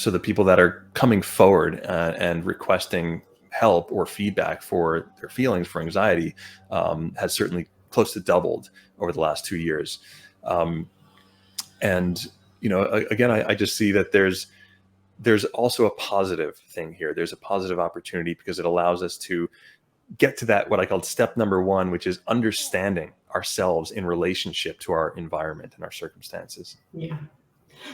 So the people that are coming forward and requesting help or feedback for their feelings, for anxiety, has certainly close to doubled over the last 2 years. Um, and again, I just see that there's also a positive thing here. There's a positive opportunity because it allows us to get to that, what I called step number one, which is understanding ourselves in relationship to our environment and our circumstances. Yeah.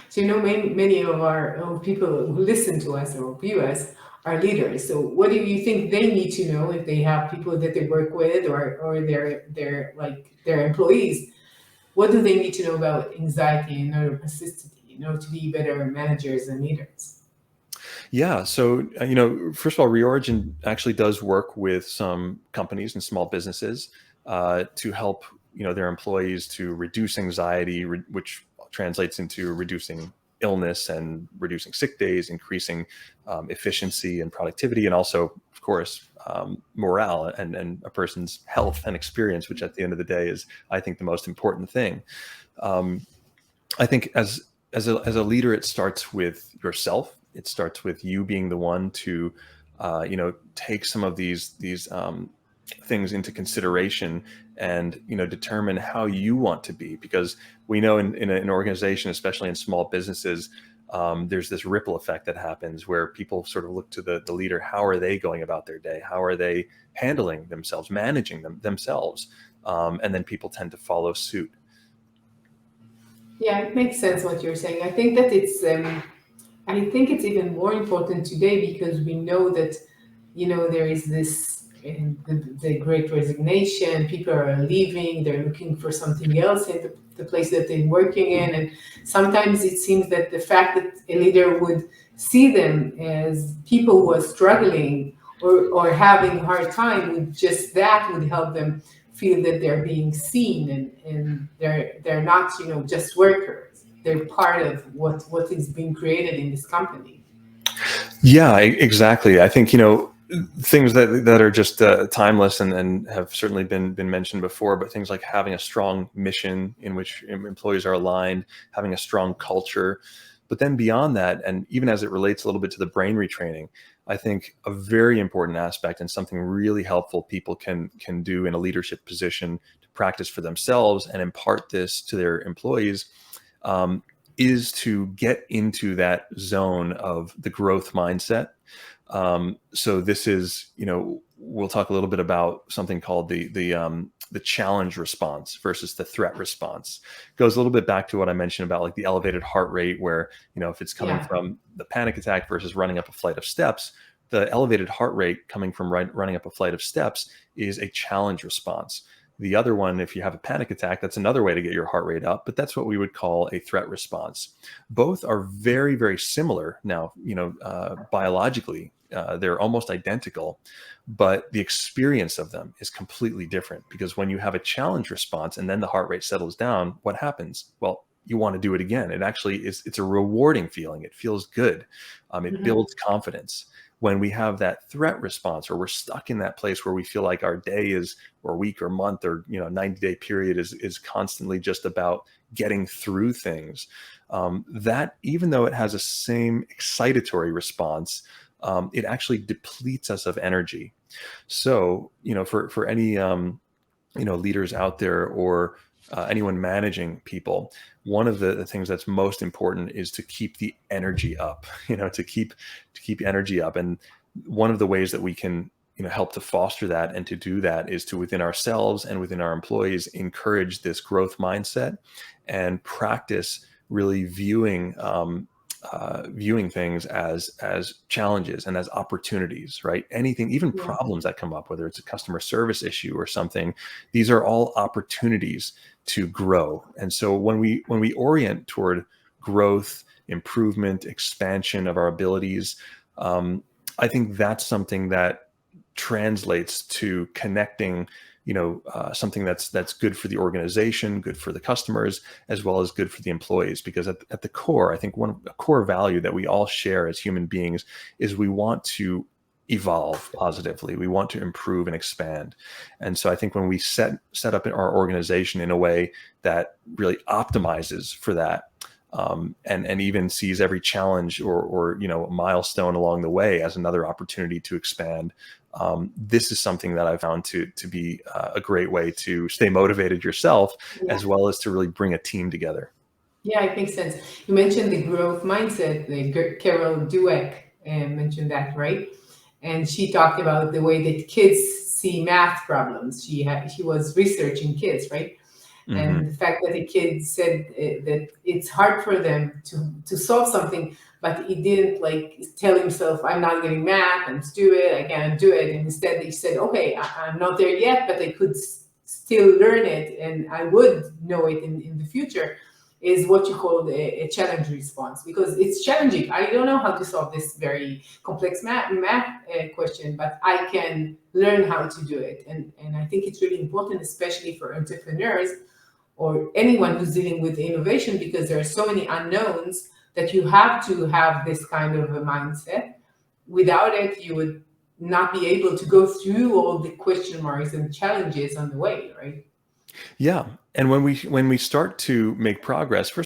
So, many of our people who listen to us or view us are leaders. So, what do you think they need to know if they have people that they work with, or their employees? What do they need to know about anxiety and neuroplasticity, to be better managers and leaders? Yeah. So, first of all, Reorigin actually does work with some companies and small businesses to help, their employees to reduce anxiety, which translates into reducing illness and reducing sick days, increasing efficiency and productivity, and also, of course, morale and a person's health and experience, which at the end of the day is, I think, the most important thing. Um, I think as a leader, it starts with yourself. It starts with you being the one to, take some of these things into consideration and determine how you want to be. Because we know in an organization, especially in small businesses, there's this ripple effect that happens where people sort of look to the leader. How are they going about their day? How are they handling themselves, managing themselves? And then people tend to follow suit. Yeah, it makes sense what you're saying. I think that I think it's even more important today because we know that, there is this the great resignation. People are leaving. They're looking for something else in the place that they're working in, and sometimes it seems that the fact that a leader would see them as people who are struggling or having a hard time with just that would help them feel that they're being seen, and they're not just workers. They're part of what is being created in this company. Yeah, exactly. I think, things that are just timeless and have certainly been mentioned before, but things like having a strong mission in which employees are aligned, having a strong culture. But then beyond that, and even as it relates a little bit to the brain retraining, I think a very important aspect and something really helpful people can do in a leadership position to practice for themselves and impart this to their employees, um, is to get into that zone of the growth mindset. So this is, we'll talk a little bit about something called the challenge response versus the threat response. Goes a little bit back to what I mentioned about like the elevated heart rate, where, if it's coming Yeah. from the panic attack versus running up a flight of steps, the elevated heart rate coming from running up a flight of steps is a challenge response. The other one, if you have a panic attack, that's another way to get your heart rate up, but that's what we would call a threat response. Both are very, very similar. Now, biologically, they're almost identical, but the experience of them is completely different, because when you have a challenge response and then the heart rate settles down, what happens? Well, you want to do it again. It actually is, it's a rewarding feeling. It feels good. It Mhm. builds confidence. When we have that threat response, or we're stuck in that place where we feel like our day is, or week or month or 90-day period is constantly just about getting through things, that even though it has a same excitatory response, it actually depletes us of energy. So, for any leaders out there, or anyone managing people, one of the things that's most important is to keep the energy up. To keep energy up, and one of the ways that we can help to foster that and to do that is to, within ourselves and within our employees, encourage this growth mindset and practice really viewing things as challenges and as opportunities, right? Anything, even Yeah. problems that come up, whether it's a customer service issue or something, these are all opportunities to grow. And so when we orient toward growth, improvement, expansion of our abilities, um, I think that's something that translates to connecting, something that's good for the organization, good for the customers, as well as good for the employees. Because at the core, I think a core value that we all share as human beings is we want to evolve positively. We want to improve and expand. And so I think when we set up our organization in a way that really optimizes for that, and even sees every challenge or a milestone along the way as another opportunity to expand. This is something that I found to be a great way to stay motivated yourself, Yeah. as well as to really bring a team together. Yeah, it makes sense. You mentioned the growth mindset. Carol Dweck mentioned that, right? And she talked about the way that kids see math problems. She was researching kids, right? Hmm. And the fact that the kid said that it's hard for them to solve something, but he didn't like tell himself, "I'm not getting math. I'm stupid. I can't do it." And instead, he said, "Okay, I'm not there yet, but I could still learn it, and I would know it in the future." Is what you call a challenge response, because it's challenging. I don't know how to solve this very complex math question, but I can learn how to do it. And I think it's really important, especially for entrepreneurs or anyone who's dealing with innovation, because there are so many unknowns that you have to have this kind of a mindset. Without it, you would not be able to go through all the question marks and challenges on the way, right? Yeah, and when we start to make progress, first